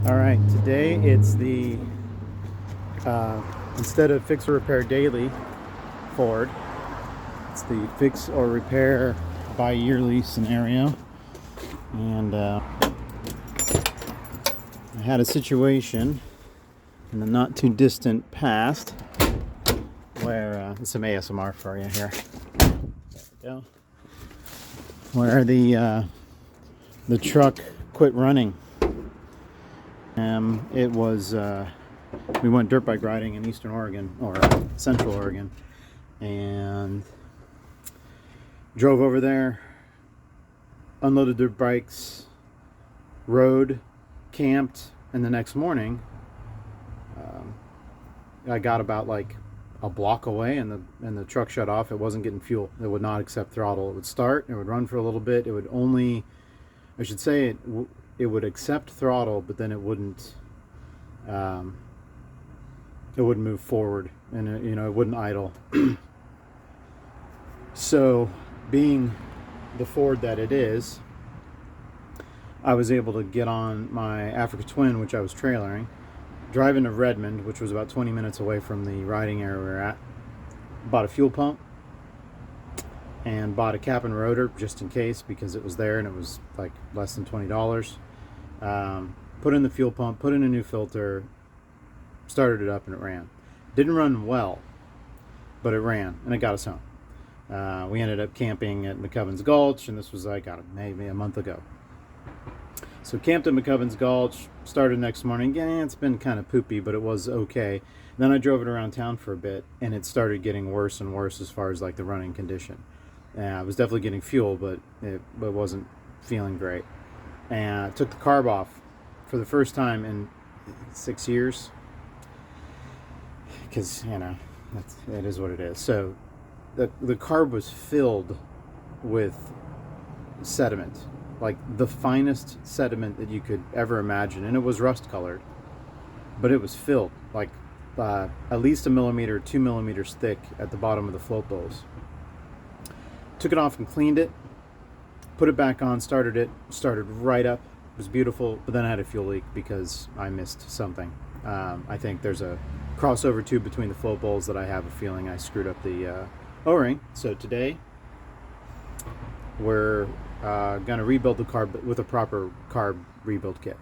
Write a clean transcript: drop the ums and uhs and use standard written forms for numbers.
All right, today it's the instead of fix or repair daily Ford, it's the fix or repair bi-yearly scenario. And I had a situation in the not too distant past where some ASMR for you here. There we go. Where the truck quit running. It was we went dirt bike riding in Eastern Oregon, or Central Oregon, and drove over there, unloaded dirt bikes, rode, camped, and the next morning I got about like a block away, and the truck shut off. It wasn't getting fuel. It would not accept throttle. It would start, it would run for a little bit. It would only, I should say, it would accept throttle, but then it wouldn't move forward, and it wouldn't idle. So, being the Ford that it is, I was able to get on my Africa Twin, which I was trailering, drive into Redmond, which was about 20 minutes away from the riding area we were at, bought a fuel pump, and bought a cap and rotor just in case, because it was there and it was like less than $20. Put in the fuel pump, put in a new filter, started it up, and it ran. Didn't run well, but it ran, and it got us home. We ended up camping at McCubbin's Gulch, and this was like maybe a month ago. So camped at McCubbin's Gulch, started next morning. Yeah, it's been kind of poopy, but it was okay. Then I drove it around town for a bit, and it started getting worse and worse as far as like the running condition. I was definitely getting fuel, but it wasn't feeling great. And I took the carb off for the first time in 6 years, because it is what it is. So the carb was filled with sediment, like the finest sediment that you could ever imagine, and it was rust colored, but it was filled like at least 1 millimeter, 2 millimeters thick at the bottom of the float bowls. Took it off and cleaned it, put it back on, started right up. It was beautiful, but then I had a fuel leak because I missed something. I think there's a crossover tube between the float bowls that I have a feeling I screwed up the O-ring. So today we're going to rebuild the carb with a proper carb rebuild kit.